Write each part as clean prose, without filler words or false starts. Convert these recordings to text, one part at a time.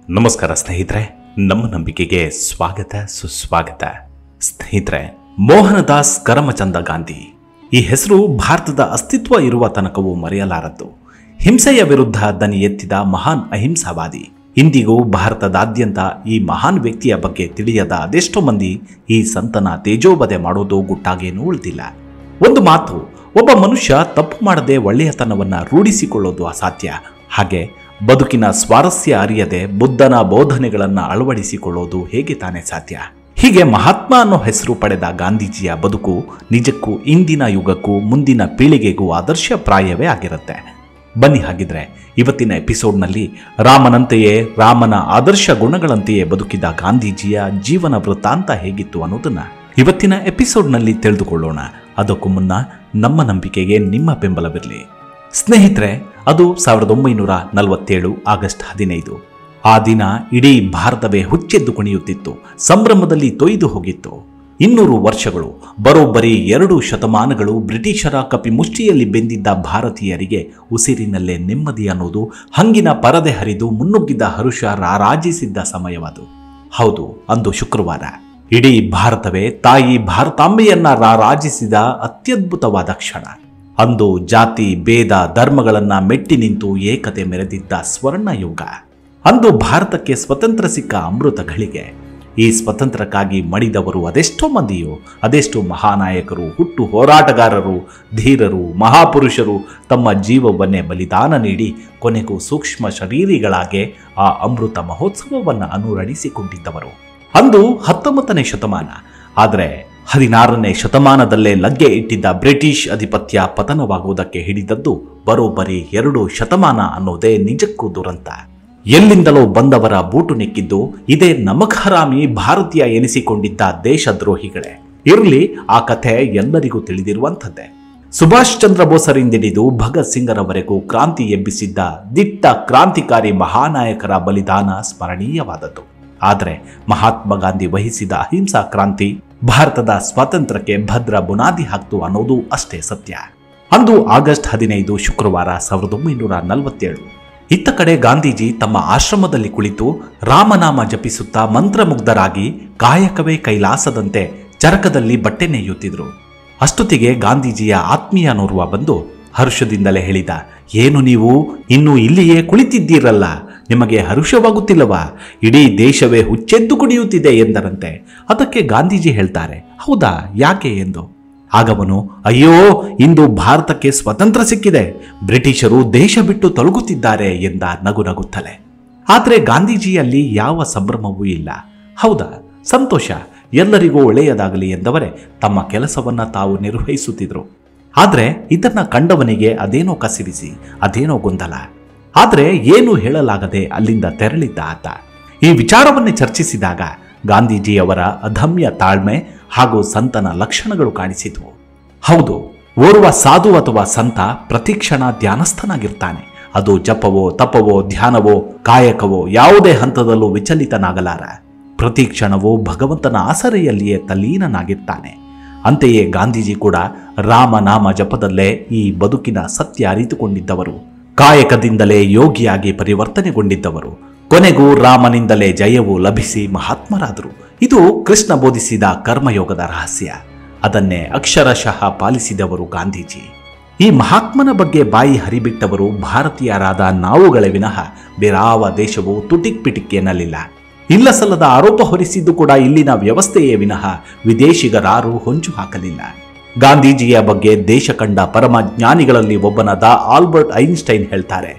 ನಮಸ್ಕಾರ ಸ್ನೇಹಿತರೆ, ನಮ್ಮ ನಂಬಿಕೆಗೆ ಸ್ವಾಗತ ಸುಸ್ವಾಗತ. ಸ್ನೇಹಿತರೆ, ಮೋಹನದಾಸ್ ಕರಮಚಂದ ಗಾಂಧಿ ಈ ಹೆಸರು ಭಾರತದ ಅಸ್ತಿತ್ವ ಇರುವ ತನಕವೂ ಮರೆಯಲಾರದ್ದು. ಹಿಂಸೆಯ ವಿರುದ್ಧ ದನಿ ಎತ್ತಿದ ಮಹಾನ್ ಅಹಿಂಸಾವಾದಿ. ಇಂದಿಗೂ ಭಾರತದಾದ್ಯಂತ ಈ ಮಹಾನ್ ವ್ಯಕ್ತಿಯ ಬಗ್ಗೆ ತಿಳಿಯದ ಅದೆಷ್ಟೋ ಮಂದಿ ಈ ಸಂತನ ತೇಜೋಬದೆ ಮಾಡೋದು ಗುಟ್ಟಾಗೇನೂ ಉಳಿದಿಲ್ಲ. ಒಂದು ಮಾತು, ಒಬ್ಬ ಮನುಷ್ಯ ತಪ್ಪು ಮಾಡದೆ ಒಳ್ಳೆಯತನವನ್ನ ರೂಢಿಸಿಕೊಳ್ಳೋದು ಅಸಾಧ್ಯ. ಹಾಗೆ ಬದುಕಿನ ಸ್ವಾರಸ್ಯ ಅರಿಯದೆ ಬುದ್ಧನ ಬೋಧನೆಗಳನ್ನು ಅಳವಡಿಸಿಕೊಳ್ಳೋದು ಹೇಗೆ ತಾನೇ ಸಾಧ್ಯ? ಹೀಗೆ ಮಹಾತ್ಮ ಅನ್ನೋ ಹೆಸರು ಪಡೆದ ಗಾಂಧೀಜಿಯ ಬದುಕು ನಿಜಕ್ಕೂ ಇಂದಿನ ಯುಗಕ್ಕೂ ಮುಂದಿನ ಪೀಳಿಗೆಗೂ ಆದರ್ಶಪ್ರಾಯವೇ ಆಗಿರುತ್ತೆ. ಬನ್ನಿ ಹಾಗಿದ್ರೆ ಇವತ್ತಿನ ಎಪಿಸೋಡ್ನಲ್ಲಿ ರಾಮನಂತೆಯೇ, ರಾಮನ ಆದರ್ಶ ಗುಣಗಳಂತೆಯೇ ಬದುಕಿದ ಗಾಂಧೀಜಿಯ ಜೀವನ ವೃತ್ತಾಂತ ಹೇಗಿತ್ತು ಅನ್ನೋದನ್ನ ಇವತ್ತಿನ ಎಪಿಸೋಡ್ನಲ್ಲಿ ತಿಳಿದುಕೊಳ್ಳೋಣ. ಅದಕ್ಕೂ ಮುನ್ನ ನಮ್ಮ ನಂಬಿಕೆಗೆ ನಿಮ್ಮ ಬೆಂಬಲವಿರಲಿ. ಸ್ನೇಹಿತರೆ, ಅದು 1947 ಆಗಸ್ಟ್ 15. ಆ ದಿನ ಇಡೀ ಭಾರತವೇ ಹುಚ್ಚೆದ್ದು ಕುಣಿಯುತ್ತಿತ್ತು, ಸಂಭ್ರಮದಲ್ಲಿ ತೊಯ್ದು ಹೋಗಿತ್ತು. 200 ವರ್ಷಗಳು, ಬರೋಬ್ಬರಿ 2 ಶತಮಾನಗಳು ಬ್ರಿಟಿಷರ ಕಪಿಮುಷ್ಟಿಯಲ್ಲಿ ಬೆಂದಿದ್ದ ಭಾರತೀಯರಿಗೆ ಉಸಿರಿನಲ್ಲೇ ನೆಮ್ಮದಿ ಅನ್ನೋದು ಹಂಗಿನ ಪರದೆ ಹರಿದು ಮುನ್ನುಗ್ಗಿದ್ದ ಹರುಷ ರಾರಾಜಿಸಿದ್ದ ಸಮಯವದು. ಹೌದು, ಅಂದು ಶುಕ್ರವಾರ. ಇಡೀ ಭಾರತವೇ ತಾಯಿ ಭಾರತಾಂಬೆಯನ್ನ ರಾರಾಜಿಸಿದ ಅತ್ಯದ್ಭುತವಾದ ಕ್ಷಣ. ಅಂದು ಜಾತಿ ಭೇದ ಧರ್ಮಗಳನ್ನ ಮೆಟ್ಟಿ ನಿಂತು ಏಕತೆ ಮೆರೆದಿದ್ದ ಸ್ವರ್ಣ ಯುಗ. ಅಂದು ಭಾರತಕ್ಕೆ ಸ್ವತಂತ್ರ ಸಿಕ್ಕ ಅಮೃತ ಘಳಿಗೆ. ಈ ಸ್ವತಂತ್ರಕ್ಕಾಗಿ ಮಡಿದವರು ಅದೆಷ್ಟೋ ಮಂದಿಯೋ, ಅದೆಷ್ಟೋ ಮಹಾನಾಯಕರು, ಹುಟ್ಟು ಹೋರಾಟಗಾರರು, ಧೀರರು, ಮಹಾಪುರುಷರು ತಮ್ಮ ಜೀವವನ್ನೇ ಬಲಿದಾನ ನೀಡಿ ಕೊನೆಗೂ ಸೂಕ್ಷ್ಮ ಶರೀರಿಗಳಾಗೆ ಆ ಅಮೃತ ಮಹೋತ್ಸವವನ್ನು ಅನುರಣಿಸಿಕೊಂಡಿದ್ದವರು. ಅಂದು 19ನೇ ಶತಮಾನ. ಆದರೆ 16ನೇ ಶತಮಾನದಲ್ಲೇ ಲಗ್ಗೆ ಇಟ್ಟಿದ್ದ ಬ್ರಿಟಿಷ್ ಅಧಿಪತ್ಯ ಪತನವಾಗುವುದಕ್ಕೆ ಹಿಡಿದದ್ದು ಬರೋಬ್ಬರಿ 2 ಶತಮಾನ ಅನ್ನೋದೇ ನಿಜಕ್ಕೂ ದುರಂತ. ಎಲ್ಲಿಂದಲೋ ಬಂದವರ ಬೂಟು ನೆಕ್ಕಿದ್ದು ಇದೇ ನಮಕ್ ಹರಾಮಿ ಭಾರತೀಯ ಎನಿಸಿಕೊಂಡಿದ್ದ ದೇಶದ್ರೋಹಿಗಳೇ. ಇರಲಿ, ಆ ಕಥೆ ಎಲ್ಲರಿಗೂ ತಿಳಿದಿರುವಂಥದ್ದೇ. ಸುಭಾಷ್ ಚಂದ್ರ ಬೋಸರಿಂದಿಡಿದು ಭಗತ್ ಸಿಂಗರವರೆಗೂ ಕ್ರಾಂತಿ ಎಬ್ಬಿಸಿದ್ದ ದಿಟ್ಟ ಕ್ರಾಂತಿಕಾರಿ ಮಹಾನಾಯಕರ ಬಲಿದಾನ ಸ್ಮರಣೀಯವಾದದ್ದು. ಆದರೆ ಮಹಾತ್ಮ ಗಾಂಧಿ ವಹಿಸಿದ ಅಹಿಂಸಾ ಕ್ರಾಂತಿ ಭಾರತದ ಸ್ವಾತಂತ್ರ್ಯಕ್ಕೆ ಭದ್ರ ಬುನಾದಿ ಹಾಕ್ತು ಅನ್ನೋದು ಅಷ್ಟೇ ಸತ್ಯ. ಅಂದು ಆಗಸ್ಟ್ 15 ಶುಕ್ರವಾರ 1947. ಇತ್ತ ಕಡೆ ಗಾಂಧೀಜಿ ತಮ್ಮ ಆಶ್ರಮದಲ್ಲಿ ಕುಳಿತು ರಾಮನಾಮ ಜಪಿಸುತ್ತಾ ಮಂತ್ರಮುಗ್ಧರಾಗಿ ಕಾಯಕವೇ ಕೈಲಾಸದಂತೆ ಚರಕದಲ್ಲಿ ಬಟ್ಟೆ ನೇಯುತ್ತಿದ್ರು. ಅಷ್ಟೊತ್ತಿಗೆ ಗಾಂಧೀಜಿಯ ಆತ್ಮೀಯನೋರ್ವ ಬಂದು ಹರ್ಷದಿಂದಲೇ ಹೇಳಿದ, ಏನು ನೀವು ಇನ್ನೂ ಇಲ್ಲಿಯೇ ಕುಳಿತಿದ್ದೀರಲ್ಲ, ನಿಮಗೆ ಹರುಷವಾಗುತ್ತಿಲ್ಲವಾ? ಇಡೀ ದೇಶವೇ ಹುಚ್ಚೆದ್ದು ಕುಣಿಯುತ್ತಿದೆ ಎಂದರಂತೆ. ಅದಕ್ಕೆ ಗಾಂಧೀಜಿ ಹೇಳ್ತಾರೆ, ಹೌದಾ, ಯಾಕೆ ಎಂದು. ಆಗವನು, ಅಯ್ಯೋ, ಇಂದು ಭಾರತಕ್ಕೆ ಸ್ವತಂತ್ರ ಸಿಕ್ಕಿದೆ, ಬ್ರಿಟಿಷರು ದೇಶ ಬಿಟ್ಟು ತೊಲಗುತ್ತಿದ್ದಾರೆ ಎಂದ ನಗುನಗುತ್ತಲೇ. ಆದರೆ ಗಾಂಧೀಜಿಯಲ್ಲಿ ಯಾವ ಸಂಭ್ರಮವೂ ಇಲ್ಲ. ಹೌದಾ, ಸಂತೋಷ, ಎಲ್ಲರಿಗೂ ಒಳ್ಳೆಯದಾಗಲಿ ಎಂದವರೇ ತಮ್ಮ ಕೆಲಸವನ್ನ ತಾವು ನಿರ್ವಹಿಸುತ್ತಿದ್ರು. ಆದರೆ ಇದನ್ನ ಕಂಡವನಿಗೆ ಅದೇನೋ ಕಸಿವಿಸಿ, ಅದೇನೋ ಗೊಂದಲ. ಆದರೆ ಏನು ಹೇಳಲಾಗದೆ ಅಲ್ಲಿಂದ ತೆರಳಿದ್ದ ಆತ. ಈ ವಿಚಾರವನ್ನೇ ಚರ್ಚಿಸಿದಾಗ ಗಾಂಧೀಜಿಯವರ ಅದಮ್ಯ ತಾಳ್ಮೆ ಹಾಗೂ ಸಂತನ ಲಕ್ಷಣಗಳು ಕಾಣಿಸಿದ್ವು. ಹೌದು, ಓರ್ವ ಸಾಧು ಅಥವಾ ಸಂತ ಪ್ರತಿಕ್ಷಣ ಧ್ಯಾನಸ್ಥನಾಗಿರ್ತಾನೆ. ಅದು ಜಪವೋ ತಪವೋ ಧ್ಯಾನವೋ ಕಾಯಕವೋ ಯಾವುದೇ ಹಂತದಲ್ಲೂ ವಿಚಲಿತನಾಗಲಾರ. ಪ್ರತಿಕ್ಷಣವೂ ಭಗವಂತನ ಆಸರೆಯಲ್ಲಿಯೇ ತಲ್ಲೀನನಾಗಿರ್ತಾನೆ. ಅಂತೆಯೇ ಗಾಂಧೀಜಿ ಕೂಡ ರಾಮನಾಮ ಜಪದಲ್ಲೇ ಈ ಬದುಕಿನ ಸತ್ಯ ಅರಿತುಕೊಂಡಿದ್ದವರು. ಕಾಯಕದಿಂದಲೇ ಯೋಗಿಯಾಗಿ ಪರಿವರ್ತನೆಗೊಂಡಿದ್ದವರು. ಕೊನೆಗೂ ರಾಮನಿಂದಲೇ ಜಯವು ಲಭಿಸಿ ಮಹಾತ್ಮರಾದರು. ಇದು ಕೃಷ್ಣ ಬೋಧಿಸಿದ ಕರ್ಮಯೋಗದ ರಹಸ್ಯ. ಅದನ್ನೇ ಅಕ್ಷರಶಃ ಪಾಲಿಸಿದವರು ಗಾಂಧೀಜಿ. ಈ ಮಹಾತ್ಮನ ಬಗ್ಗೆ ಬಾಯಿ ಹರಿಬಿಟ್ಟವರು ಭಾರತೀಯರಾದ ನಾವುಗಳೇ ವಿನಃ ಬೇರಾವ ದೇಶವೂ ತುಟಿಕ್ ಪಿಟಿಕ್ ಎನ್ನಲಿಲ್ಲ. ಇಲ್ಲಸಲ್ಲದ ಆರೋಪ ಹೊರಿಸಿದ್ದು ಕೂಡ ಇಲ್ಲಿನ ವ್ಯವಸ್ಥೆಯೇ ವಿನಃ ವಿದೇಶಿಗರಾರೂ ಹೊಂಚು ಹಾಕಲಿಲ್ಲ. ಗಾಂಧೀಜಿಯ ಬಗ್ಗೆ ದೇಶ ಕಂಡ ಪರಮ ಜ್ಞಾನಿಗಳಲ್ಲಿ ಒಬ್ಬನಾದ ಆಲ್ಬರ್ಟ್ ಐನ್ಸ್ಟೈನ್ ಹೇಳ್ತಾರೆ,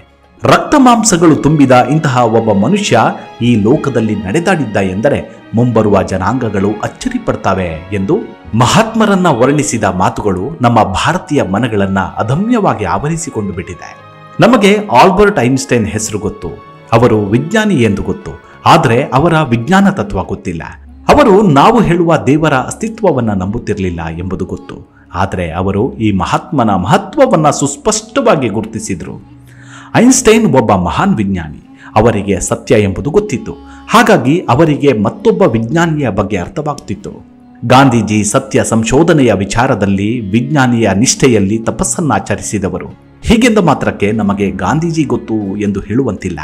ರಕ್ತ ಮಾಂಸಗಳು ತುಂಬಿದ ಇಂತಹ ಒಬ್ಬ ಮನುಷ್ಯ ಈ ಲೋಕದಲ್ಲಿ ನಡೆದಾಡಿದ್ದ ಎಂದರೆ ಮುಂಬರುವ ಜನಾಂಗಗಳು ಅಚ್ಚರಿ ಪಡ್ತವೆ ಎಂದು. ಮಹಾತ್ಮರನ್ನ ವರ್ಣಿಸಿದ ಮಾತುಗಳು ನಮ್ಮ ಭಾರತೀಯ ಮನಗಳನ್ನ ಅದಮ್ಯವಾಗಿ ಆವರಿಸಿಕೊಂಡು ಬಿಟ್ಟಿದೆ. ನಮಗೆ ಆಲ್ಬರ್ಟ್ ಐನ್ಸ್ಟೈನ್ ಹೆಸರು ಗೊತ್ತು, ಅವರು ವಿಜ್ಞಾನಿ ಎಂದು ಗೊತ್ತು. ಆದರೆ ಅವರ ವಿಜ್ಞಾನ ತತ್ವ ಗೊತ್ತಿಲ್ಲ. ಅವರು ನಾವು ಹೇಳುವ ದೇವರ ಅಸ್ತಿತ್ವವನ್ನು ನಂಬುತ್ತಿರಲಿಲ್ಲ ಎಂಬುದು ಗೊತ್ತು. ಆದರೆ ಅವರು ಈ ಮಹಾತ್ಮನ ಮಹತ್ವವನ್ನು ಸುಸ್ಪಷ್ಟವಾಗಿ ಗುರುತಿಸಿದರು. ಐನ್ಸ್ಟೈನ್ ಒಬ್ಬ ಮಹಾನ್ ವಿಜ್ಞಾನಿ. ಅವರಿಗೆ ಸತ್ಯ ಎಂಬುದು ಗೊತ್ತಿತ್ತು. ಹಾಗಾಗಿ ಅವರಿಗೆ ಮತ್ತೊಬ್ಬ ವಿಜ್ಞಾನಿಯ ಬಗ್ಗೆ ಅರ್ಥವಾಗುತ್ತಿತ್ತು. ಗಾಂಧೀಜಿ ಸತ್ಯ ಸಂಶೋಧನೆಯ ವಿಚಾರದಲ್ಲಿ, ವಿಜ್ಞಾನಿಯ ನಿಷ್ಠೆಯಲ್ಲಿ ತಪಸ್ಸನ್ನಾಚರಿಸಿದವರು. ಹೀಗೆಂದ ಮಾತ್ರಕ್ಕೆ ನಮಗೆ ಗಾಂಧೀಜಿ ಗೊತ್ತು ಎಂದು ಹೇಳುವಂತಿಲ್ಲ.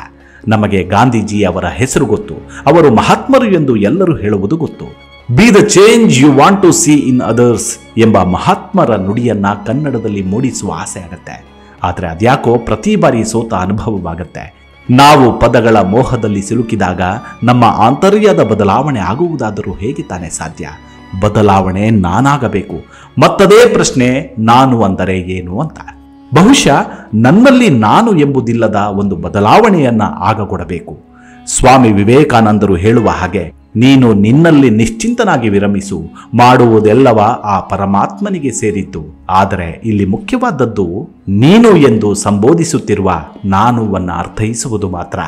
ನಮಗೆ ಗಾಂಧೀಜಿ ಅವರ ಹೆಸರು ಗೊತ್ತು, ಅವರು ಮಹಾತ್ಮರು ಎಂದು ಎಲ್ಲರೂ ಹೇಳುವುದು ಗೊತ್ತು. Be the change you want to see in others ಎಂಬ ಮಹಾತ್ಮರ ನುಡಿಯನ್ನ ಕನ್ನಡದಲ್ಲಿ ಮೂಡಿಸುವ ಆಸೆ ಆಗತ್ತೆ. ಆದರೆ ಅದ್ಯಾಕೋ ಪ್ರತಿ ಬಾರಿ ಸೋತ ಅನುಭವವಾಗತ್ತೆ. ನಾವು ಪದಗಳ ಮೋಹದಲ್ಲಿ ಸಿಲುಕಿದಾಗ ನಮ್ಮ ಆಂತರ್ಯದ ಬದಲಾವಣೆ ಆಗುವುದಾದರೂ ಹೇಗೆ ತಾನೇ ಸಾಧ್ಯ? ಬದಲಾವಣೆ ನಾನಾಗಬೇಕು. ಮತ್ತದೇ ಪ್ರಶ್ನೆ, ನಾನು ಅಂದರೆ ಏನು ಅಂತ. ಬಹುಶಃ ನನ್ನಲ್ಲಿ ನಾನು ಎಂಬುದಿಲ್ಲದ ಒಂದು ಬದಲಾವಣೆಯನ್ನ ಆಗಕೊಡಬೇಕು. ಸ್ವಾಮಿ ವಿವೇಕಾನಂದರು ಹೇಳುವ ಹಾಗೆ, ನೀನು ನಿನ್ನಲ್ಲಿ ನಿಶ್ಚಿಂತನಾಗಿ ವಿರಮಿಸು, ಮಾಡುವುದೆಲ್ಲವ ಆ ಪರಮಾತ್ಮನಿಗೆ ಸೇರಿದ್ದು. ಆದರೆ ಇಲ್ಲಿ ಮುಖ್ಯವಾದದ್ದು ನೀನು ಎಂದು ಸಂಬೋಧಿಸುತ್ತಿರುವ ನಾನುವನ್ನ ಅರ್ಥೈಸುವುದು ಮಾತ್ರ.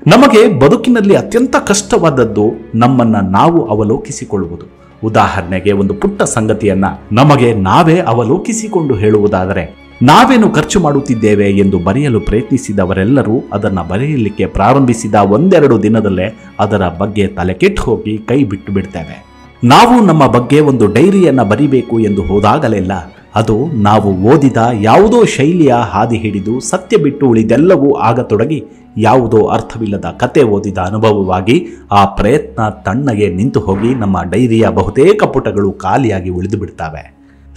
ನಮಗೆ ಬದುಕಿನಲ್ಲಿ ಅತ್ಯಂತ ಕಷ್ಟವಾದದ್ದು ನಮ್ಮನ್ನ ನಾವು ಅವಲೋಕಿಸಿಕೊಳ್ಳುವುದು. ಉದಾಹರಣೆಗೆ ಒಂದು ಪುಟ್ಟ ಸಂಗತಿಯನ್ನ ನಮಗೆ ನಾವೇ ಅವಲೋಕಿಸಿಕೊಂಡು ಹೇಳುವುದಾದರೆ, ನಾವೇನು ಖರ್ಚು ಮಾಡುತ್ತಿದ್ದೇವೆ ಎಂದು ಬರೆಯಲು ಪ್ರಯತ್ನಿಸಿದವರೆಲ್ಲರೂ ಅದನ್ನು ಬರೆಯಲಿಕ್ಕೆ ಪ್ರಾರಂಭಿಸಿದ ಒಂದೆರಡು ದಿನದಲ್ಲೇ ಅದರ ಬಗ್ಗೆ ತಲೆಕೆಟ್ಟು ಹೋಗಿ ಕೈ ಬಿಟ್ಟು ಬಿಡ್ತೇವೆ. ನಾವು ನಮ್ಮ ಬಗ್ಗೆ ಒಂದು ಡೈರಿಯನ್ನ ಬರಿಬೇಕು ಎಂದು ಹೋದಾಗಲೆಲ್ಲ ಅದು ನಾವು ಓದಿದ ಯಾವುದೋ ಶೈಲಿಯ ಹಾದಿ ಹಿಡಿದು ಸತ್ಯ ಬಿಟ್ಟು ಉಳಿದೆಲ್ಲವೂ ಆಗತೊಡಗಿ ಯಾವುದೋ ಅರ್ಥವಿಲ್ಲದ ಕತೆ ಓದಿದ ಅನುಭವವಾಗಿ ಆ ಪ್ರಯತ್ನ ತಣ್ಣಗೆ ನಿಂತು ಹೋಗಿ ನಮ್ಮ ಡೈರಿಯ ಬಹುತೇಕ ಪುಟಗಳು ಖಾಲಿಯಾಗಿ ಉಳಿದು ಬಿಡ್ತವೆ.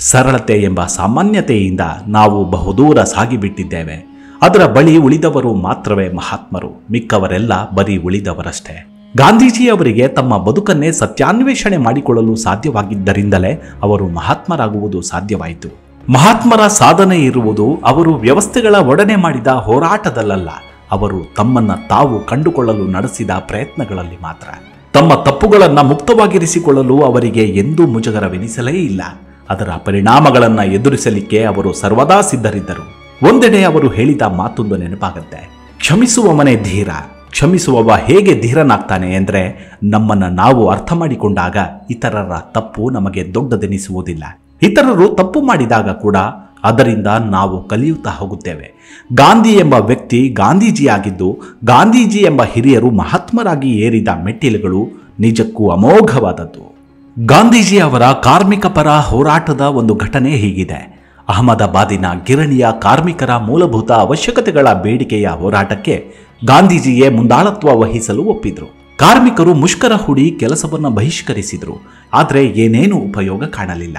ಸರಳತೆ ಎಂಬ ಸಾಮಾನ್ಯತೆಯಿಂದ ನಾವು ಬಹುದೂರ ಸಾಗಿಬಿಟ್ಟಿದ್ದೇವೆ. ಅದರ ಬಳಿ ಉಳಿದವರು ಮಾತ್ರವೇ ಮಹಾತ್ಮರು, ಮಿಕ್ಕವರೆಲ್ಲ ಬರೀ ಉಳಿದವರಷ್ಟೇ. ಗಾಂಧೀಜಿಯವರಿಗೆ ತಮ್ಮ ಬದುಕನ್ನೇ ಸತ್ಯಾನ್ವೇಷಣೆ ಮಾಡಿಕೊಳ್ಳಲು ಸಾಧ್ಯವಾಗಿದ್ದರಿಂದಲೇ ಅವರು ಮಹಾತ್ಮರಾಗುವುದು ಸಾಧ್ಯವಾಯಿತು. ಮಹಾತ್ಮರ ಸಾಧನೆ ಇರುವುದು ಅವರು ವ್ಯವಸ್ಥೆಗಳ ಒಡನೆ ಮಾಡಿದ ಹೋರಾಟದಲ್ಲ, ಅವರು ತಮ್ಮನ್ನ ತಾವು ಕಂಡುಕೊಳ್ಳಲು ನಡೆಸಿದ ಪ್ರಯತ್ನಗಳಲ್ಲಿ ಮಾತ್ರ. ತಮ್ಮ ತಪ್ಪುಗಳನ್ನು ಮುಕ್ತವಾಗಿರಿಸಿಕೊಳ್ಳಲು ಅವರಿಗೆ ಎಂದೂ ಮುಜುಗರವೆನಿಸಲೇ ಇಲ್ಲ. ಅದರ ಪರಿಣಾಮಗಳನ್ನು ಎದುರಿಸಲಿಕ್ಕೆ ಅವರು ಸರ್ವದಾ ಸಿದ್ಧರಿದ್ದರು. ಒಂದೆಡೆ ಅವರು ಹೇಳಿದ ಮಾತೊಂದು ನೆನಪಾಗತ್ತೆ, ಕ್ಷಮಿಸುವವನೇ ಧೀರ. ಕ್ಷಮಿಸುವವ ಹೇಗೆ ಧೀರನಾಗ್ತಾನೆ ಎಂದರೆ, ನಮ್ಮನ್ನು ನಾವು ಅರ್ಥ ಮಾಡಿಕೊಂಡಾಗ ಇತರರ ತಪ್ಪು ನಮಗೆ ದೊಡ್ಡದೆನಿಸುವುದಿಲ್ಲ. ಇತರರು ತಪ್ಪು ಮಾಡಿದಾಗ ಕೂಡ ಅದರಿಂದ ನಾವು ಕಲಿಯುತ್ತಾ ಹೋಗುತ್ತೇವೆ. ಗಾಂಧಿ ಎಂಬ ವ್ಯಕ್ತಿ ಗಾಂಧೀಜಿಯಾಗಿದ್ದು, ಗಾಂಧೀಜಿ ಎಂಬ ಹಿರಿಯರು ಮಹಾತ್ಮರಾಗಿ ಏರಿದ ಮೆಟ್ಟಿಲುಗಳು ನಿಜಕ್ಕೂ ಅಮೋಘವಾದದ್ದು. ಗಾಂಧೀಜಿ ಅವರ ಕಾರ್ಮಿಕ ಪರ ಹೋರಾಟದ ಒಂದು ಘಟನೆ ಹೀಗಿದೆ. ಅಹಮದಾಬಾದಿನ ಗಿರಣಿಯ ಕಾರ್ಮಿಕರ ಮೂಲಭೂತ ಅವಶ್ಯಕತೆಗಳ ಬೇಡಿಕೆಯ ಹೋರಾಟಕ್ಕೆ ಗಾಂಧೀಜಿಯೇ ಮುಂದಾಳತ್ವ ವಹಿಸಲು ಒಪ್ಪಿದ್ರು. ಕಾರ್ಮಿಕರು ಮುಷ್ಕರ ಹೂಡಿ ಕೆಲಸವನ್ನು ಬಹಿಷ್ಕರಿಸಿದ್ರು. ಆದರೆ ಏನೇನೂ ಉಪಯೋಗ ಕಾಣಲಿಲ್ಲ.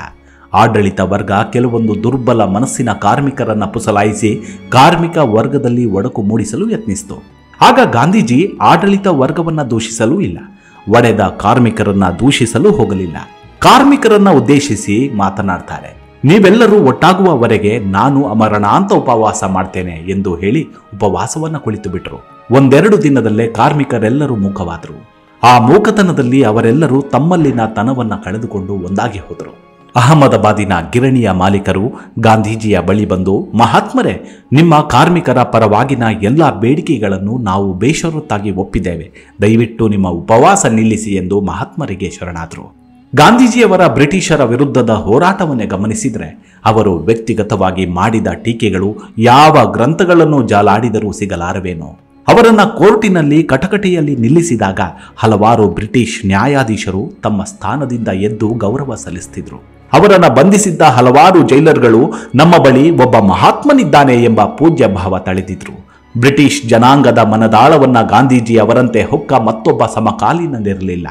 ಆಡಳಿತ ವರ್ಗ ಕೆಲವೊಂದು ದುರ್ಬಲ ಮನಸ್ಸಿನ ಕಾರ್ಮಿಕರನ್ನ ಪುಸಲಾಯಿಸಿ ಕಾರ್ಮಿಕ ವರ್ಗದಲ್ಲಿ ಒಡಕು ಮೂಡಿಸಲು ಯತ್ನಿಸಿತು. ಆಗ ಗಾಂಧೀಜಿ ಆಡಳಿತ ವರ್ಗವನ್ನ ದೂಷಿಸಲೂ ಇಲ್ಲ, ಒಡೆದ ಕಾರ್ಮಿಕರನ್ನ ದೂಷಿಸಲು ಹೋಗಲಿಲ್ಲ. ಕಾರ್ಮಿಕರನ್ನ ಉದ್ದೇಶಿಸಿ ಮಾತನಾಡ್ತಾರೆ, ನೀವೆಲ್ಲರೂ ಒಟ್ಟಾಗುವವರೆಗೆ ನಾನು ಅಮರಣಾಂತ ಉಪವಾಸ ಮಾಡ್ತೇನೆ ಎಂದು ಹೇಳಿ ಉಪವಾಸವನ್ನ ಕುಳಿತು ಬಿಟ್ರು. ಒಂದೆರಡು ದಿನದಲ್ಲೇ ಕಾರ್ಮಿಕರೆಲ್ಲರೂ ಮೂಕವಾದರು. ಆ ಮೂಕತನದಲ್ಲಿ ಅವರೆಲ್ಲರೂ ತಮ್ಮಲ್ಲಿನ ತನವನ್ನ ಕಳೆದುಕೊಂಡು ಒಂದಾಗಿ ಹೋದರು. ಅಹಮದಾಬಾದಿನ ಗಿರಣಿಯ ಮಾಲೀಕರು ಗಾಂಧೀಜಿಯ ಬಳಿ ಬಂದು, ಮಹಾತ್ಮರೇ, ನಿಮ್ಮ ಕಾರ್ಮಿಕರ ಪರವಾಗಿನ ಎಲ್ಲ ಬೇಡಿಕೆಗಳನ್ನು ನಾವು ಬೇಷರತ್ತಾಗಿ ಒಪ್ಪಿದ್ದೇವೆ, ದಯವಿಟ್ಟು ನಿಮ್ಮ ಉಪವಾಸ ನಿಲ್ಲಿಸಿ ಎಂದು ಮಹಾತ್ಮರಿಗೆ ಶರಣಾದರು. ಗಾಂಧೀಜಿಯವರ ಬ್ರಿಟಿಷರ ವಿರುದ್ಧದ ಹೋರಾಟವನ್ನೇ ಗಮನಿಸಿದರೆ ಅವರು ವ್ಯಕ್ತಿಗತವಾಗಿ ಮಾಡಿದ ಟೀಕೆಗಳು ಯಾವ ಗ್ರಂಥಗಳನ್ನು ಜಾಲಾಡಿದರೂ ಸಿಗಲಾರವೇನೋ. ಅವರನ್ನ ಕೋರ್ಟಿನಲ್ಲಿ ಕಟಕಟೆಯಲ್ಲಿ ನಿಲ್ಲಿಸಿದಾಗ ಹಲವಾರು ಬ್ರಿಟಿಷ್ ನ್ಯಾಯಾಧೀಶರು ತಮ್ಮ ಸ್ಥಾನದಿಂದ ಎದ್ದು ಗೌರವ ಸಲ್ಲಿಸುತ್ತಿದ್ರು. ಅವರನ್ನ ಬಂಧಿಸಿದ್ದ ಹಲವಾರು ಜೈಲರ್ಗಳು ನಮ್ಮ ಬಳಿ ಒಬ್ಬ ಮಹಾತ್ಮನಿದ್ದಾನೆ ಎಂಬ ಪೂಜ್ಯ ಭಾವ ತಳೆದಿದ್ರು. ಬ್ರಿಟಿಷ್ ಜನಾಂಗದ ಮನದಾಳವನ್ನ ಗಾಂಧೀಜಿ ಅವರಂತೆ ಹೊಕ್ಕ ಮತ್ತೊಬ್ಬ ಸಮಕಾಲೀನನಿರಲಿಲ್ಲ.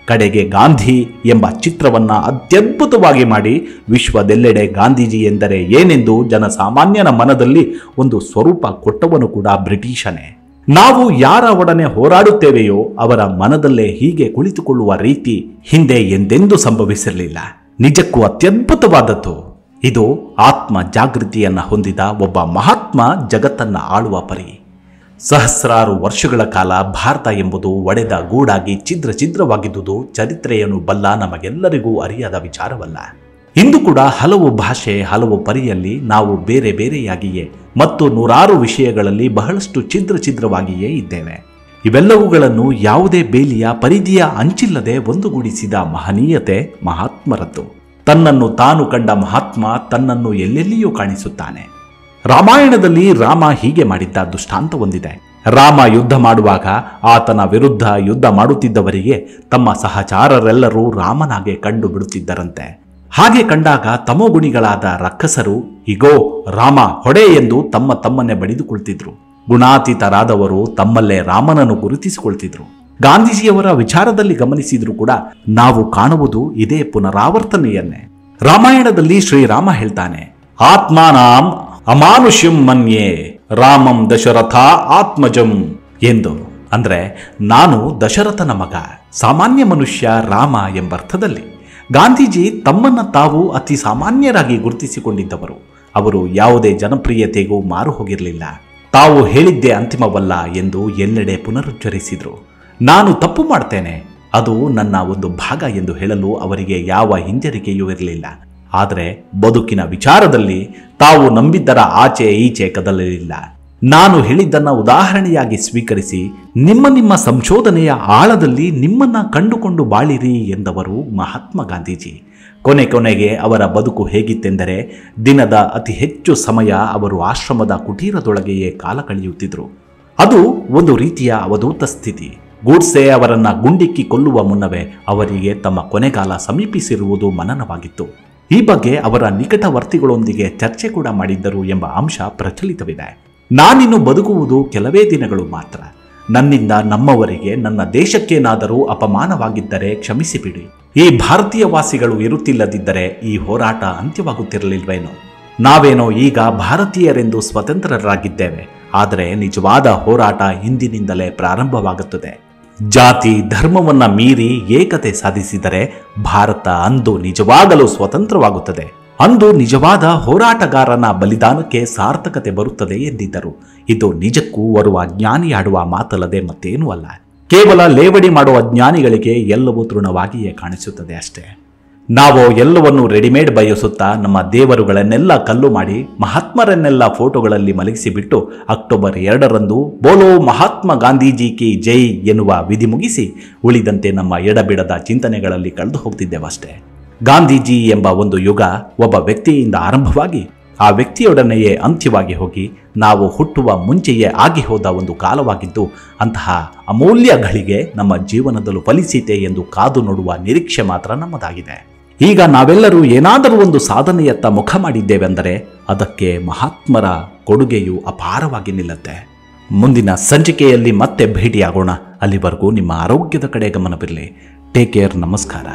ಕಡೆಗೆ ಗಾಂಧಿ ಎಂಬ ಚಿತ್ರವನ್ನ ಅತ್ಯದ್ಭುತವಾಗಿ ಮಾಡಿ ವಿಶ್ವದೆಲ್ಲೆಡೆ ಗಾಂಧೀಜಿ ಎಂದರೆ ಏನೆಂದು ಜನಸಾಮಾನ್ಯನ ಮನದಲ್ಲಿ ಒಂದು ಸ್ವರೂಪ ಕೊಟ್ಟವನು ಕೂಡ ಬ್ರಿಟಿಷನೇ. ನಾವು ಯಾರ ಒಡನೆ ಹೋರಾಡುತ್ತೇವೆಯೋ ಅವರ ಮನದಲ್ಲೇ ಹೀಗೆ ಕುಳಿತುಕೊಳ್ಳುವ ರೀತಿ ಹಿಂದೆ ಎಂದೆಂದೂ ಸಂಭವಿಸಿರಲಿಲ್ಲ. ನಿಜಕ್ಕೂ ಅತ್ಯದ್ಭುತವಾದದ್ದು. ಇದು ಆತ್ಮ ಜಾಗೃತಿಯನ್ನ ಹೊಂದಿದ ಒಬ್ಬ ಮಹಾತ್ಮ ಜಗತ್ತನ್ನ ಆಳುವ ಪರಿ. ಸಹಸ್ರಾರು ವರ್ಷಗಳ ಕಾಲ ಭಾರತ ಎಂಬುದು ಒಡೆದ ಗೂಡಾಗಿ ಛಿದ್ರವಾಗಿದ್ದುದು ಚರಿತ್ರೆಯನ್ನು ಬಲ್ಲ ನಮಗೆಲ್ಲರಿಗೂ ಅರಿಯದ ವಿಚಾರವಲ್ಲ. ಇಂದು ಕೂಡ ಹಲವು ಭಾಷೆ, ಹಲವು ಪರಿಯಲ್ಲಿ ನಾವು ಬೇರೆ ಬೇರೆಯಾಗಿಯೇ ಮತ್ತು ನೂರಾರು ವಿಷಯಗಳಲ್ಲಿ ಬಹಳಷ್ಟು ಛಿದ್ರವಾಗಿಯೇ ಇದ್ದೇವೆ. ಇವೆಲ್ಲವುಗಳನ್ನು ಯಾವುದೇ ಬೇಲಿಯ ಪರಿಧಿಯ ಅಂಚಿಲ್ಲದೆ ಒಂದುಗೂಡಿಸಿದ ಮಹನೀಯತೆ ಮಹಾತ್ಮರದ್ದು. ತನ್ನನ್ನು ತಾನು ಕಂಡ ಮಹಾತ್ಮ ತನ್ನನ್ನು ಎಲ್ಲೆಲ್ಲಿಯೂ ಕಾಣಿಸುತ್ತಾನೆ. ರಾಮಾಯಣದಲ್ಲಿ ರಾಮ ಹೀಗೆ ಮಾಡಿದ್ದ ದೃಷ್ಟಾಂತ ಹೊಂದಿದೆ. ರಾಮ ಯುದ್ಧ ಮಾಡುವಾಗ ಆತನ ವಿರುದ್ಧ ಯುದ್ಧ ಮಾಡುತ್ತಿದ್ದವರಿಗೆ ತಮ್ಮ ಸಹಚಾರರೆಲ್ಲರೂ ರಾಮನಾಗೆ ಕಂಡು ಬಿಡುತ್ತಿದ್ದರಂತೆ. ಹಾಗೆ ಕಂಡಾಗ ತಮೋಗುಣಿಗಳಾದ ರಕ್ಕಸರು, ಇಗೋ ರಾಮ ಹೊಡೆ ಎಂದು ತಮ್ಮನ್ನೇ ಬಡಿದುಕೊಳ್ತಿದ್ರು. ಗುಣಾತೀತರಾದವರು ತಮ್ಮಲ್ಲೇ ರಾಮನನ್ನು ಗುರುತಿಸಿಕೊಳ್ತಿದ್ರು. ಗಾಂಧೀಜಿಯವರ ವಿಚಾರದಲ್ಲಿ ಗಮನಿಸಿದ್ರು ಕೂಡ ನಾವು ಕಾಣುವುದು ಇದೇ ಪುನರಾವರ್ತನೆಯನ್ನೇ. ರಾಮಾಯಣದಲ್ಲಿ ಶ್ರೀರಾಮ ಹೇಳ್ತಾನೆ, ಆತ್ಮಾನಾಂ ಅಮಾನುಷ್ಯಂ ಮನ್ಯೇ ರಾಮಂ ದಶರಥ ಆತ್ಮಜಂ ಎಂದು. ಅಂದ್ರೆ ನಾನು ದಶರಥನ ಮಗ, ಸಾಮಾನ್ಯ ಮನುಷ್ಯ ರಾಮ ಎಂಬರ್ಥದಲ್ಲಿ. ಗಾಂಧೀಜಿ ತಮ್ಮನ್ನ ತಾವು ಅತಿ ಸಾಮಾನ್ಯರಾಗಿ ಗುರುತಿಸಿಕೊಂಡಿದ್ದವರು. ಅವರು ಯಾವುದೇ ಜನಪ್ರಿಯತೆಗೂ ಮಾರು ಹೋಗಿರಲಿಲ್ಲ. ತಾವು ಹೇಳಿದ್ದೇ ಅಂತಿಮವಲ್ಲ ಎಂದು ಎಲ್ಲೆಡೆ ಪುನರುಚ್ಚರಿಸಿದ್ರು. ನಾನು ತಪ್ಪು ಮಾಡ್ತೇನೆ, ಅದು ನನ್ನ ಒಂದು ಭಾಗ ಎಂದು ಹೇಳಲು ಅವರಿಗೆ ಯಾವ ಹಿಂಜರಿಕೆಯೂ ಇರಲಿಲ್ಲ. ಆದರೆ ಬದುಕಿನ ವಿಚಾರದಲ್ಲಿ ತಾವು ನಂಬಿದ್ದರ ಆಚೆ ಈಚೆ ಕದಲಲಿಲ್ಲ. ನಾನು ಹೇಳಿದ್ದನ್ನ ಉದಾಹರಣೆಯಾಗಿ ಸ್ವೀಕರಿಸಿ ನಿಮ್ಮ ಸಂಶೋಧನೆಯ ಆಳದಲ್ಲಿ ನಿಮ್ಮನ್ನ ಕಂಡುಕೊಂಡು ಬಾಳಿರಿ ಎಂದವರು ಮಹಾತ್ಮ ಗಾಂಧೀಜಿ. ಕೊನೆಗೆ ಅವರ ಬದುಕು ಹೇಗಿತ್ತೆಂದರೆ, ದಿನದ ಅತಿ ಹೆಚ್ಚು ಸಮಯ ಅವರು ಆಶ್ರಮದ ಕುಟೀರದೊಳಗೆಯೇ ಕಾಲ ಕಳೆಯುತ್ತಿದ್ದರು. ಅದು ಒಂದು ರೀತಿಯ ಅವಧೂತ ಸ್ಥಿತಿ. ಗೂಡ್ಸೆ ಅವರನ್ನ ಗುಂಡಿಕ್ಕಿ ಕೊಲ್ಲುವ ಮುನ್ನವೇ ಅವರಿಗೆ ತಮ್ಮ ಕೊನೆಗಾಲ ಸಮೀಪಿಸಿರುವುದು ಮನನವಾಗಿತ್ತು. ಈ ಬಗ್ಗೆ ಅವರ ನಿಕಟವರ್ತಿಗಳೊಂದಿಗೆ ಚರ್ಚೆ ಕೂಡ ಮಾಡಿದ್ದರು ಎಂಬ ಅಂಶ ಪ್ರಚಲಿತವಿದೆ. ನಾನಿನ್ನು ಬದುಕುವುದು ಕೆಲವೇ ದಿನಗಳು ಮಾತ್ರ. ನನ್ನಿಂದ ನಮ್ಮವರಿಗೆ, ನನ್ನ ದೇಶಕ್ಕೇನಾದರೂ ಅಪಮಾನವಾಗಿದ್ದರೆ ಕ್ಷಮಿಸಿಬಿಡಿ. ಈ ಭಾರತೀಯ ವಾಸಿಗಳು ಇರುತ್ತಿಲ್ಲದಿದ್ದರೆ ಈ ಹೋರಾಟ ಅಂತ್ಯವಾಗುತ್ತಿರಲಿಲ್ವೇನೋ. ನಾವೇನೋ ಈಗ ಭಾರತೀಯರೆಂದು ಸ್ವತಂತ್ರರಾಗಿದ್ದೇವೆ, ಆದರೆ ನಿಜವಾದ ಹೋರಾಟ ಹಿಂದಿನಿಂದಲೇ ಪ್ರಾರಂಭವಾಗುತ್ತದೆ. ಜಾತಿ ಧರ್ಮವನ್ನ ಮೀರಿ ಏಕತೆ ಸಾಧಿಸಿದರೆ ಭಾರತ ಅಂದು ನಿಜವಾಗಲೂ ಸ್ವತಂತ್ರವಾಗುತ್ತದೆ. ಅಂದು ನಿಜವಾದ ಹೋರಾಟಗಾರನ ಬಲಿದಾನಕ್ಕೆ ಸಾರ್ಥಕತೆ ಬರುತ್ತದೆ ಎಂದಿದ್ದರು. ಇದು ನಿಜಕ್ಕೂ ಓರ್ವ ಜ್ಞಾನಿಯಾಡುವ ಮಾತಲ್ಲದೆ ಮತ್ತೇನೂ ಅಲ್ಲ. ಕೇವಲ ಲೇವಡಿ ಮಾಡುವ ಜ್ಞಾನಿಗಳಿಗೆ ಎಲ್ಲವೂ ತೃಣವಾಗಿಯೇ ಕಾಣಿಸುತ್ತದೆ ಅಷ್ಟೇ. ನಾವು ಎಲ್ಲವನ್ನು ರೆಡಿಮೇಡ್ ಬಯಸುತ್ತಾ ನಮ್ಮ ದೇವರುಗಳನ್ನೆಲ್ಲ ಕಲ್ಲು ಮಾಡಿ ಮಹಾತ್ಮರನ್ನೆಲ್ಲ ಫೋಟೋಗಳಲ್ಲಿ ಮಲಗಿಸಿಬಿಟ್ಟು ಅಕ್ಟೋಬರ್ 2ರಂದು ಬೋಲೋ ಮಹಾತ್ಮ ಗಾಂಧೀಜಿ ಕಿ ಜೈ ಎನ್ನುವ ವಿಧಿ ಮುಗಿಸಿ ಉಳಿದಂತೆ ನಮ್ಮ ಎಡಬಿಡದ ಚಿಂತನೆಗಳಲ್ಲಿ ಕಳೆದು ಹೋಗ್ತಿದ್ದೇವಷ್ಟೇ. ಗಾಂಧೀಜಿ ಎಂಬ ಒಂದು ಯುಗ ಒಬ್ಬ ವ್ಯಕ್ತಿಯಿಂದ ಆರಂಭವಾಗಿ ಆ ವ್ಯಕ್ತಿಯೊಡನೆಯೇ ಅಂತ್ಯವಾಗಿ ಹೋಗಿ ನಾವು ಹುಟ್ಟುವ ಮುಂಚೆಯೇ ಆಗಿ ಹೋದ ಒಂದು ಕಾಲವಾಗಿದ್ದು, ಅಂತಹ ಅಮೂಲ್ಯ ಗಳಿಗೆ ನಮ್ಮ ಜೀವನದಲ್ಲೂ ಫಲಿಸಿತೆ ಎಂದು ಕಾದು ನೋಡುವ ನಿರೀಕ್ಷೆ ಮಾತ್ರ ನಮ್ಮದಾಗಿದೆ. ಈಗ ನಾವೆಲ್ಲರೂ ಏನಾದರೂ ಒಂದು ಸಾಧನೆಯತ್ತ ಮುಖ ಮಾಡಿದ್ದೇವೆಂದರೆ ಅದಕ್ಕೆ ಮಹಾತ್ಮರ ಕೊಡುಗೆಯು ಅಪಾರವಾಗಿ ನಿಲ್ಲುತ್ತೆ. ಮುಂದಿನ ಸಂಚಿಕೆಯಲ್ಲಿ ಮತ್ತೆ ಭೇಟಿಯಾಗೋಣ. ಅಲ್ಲಿವರೆಗೂ ನಿಮ್ಮ ಆರೋಗ್ಯದ ಕಡೆ ಗಮನವಿರಲಿ. Take care. ನಮಸ್ಕಾರ.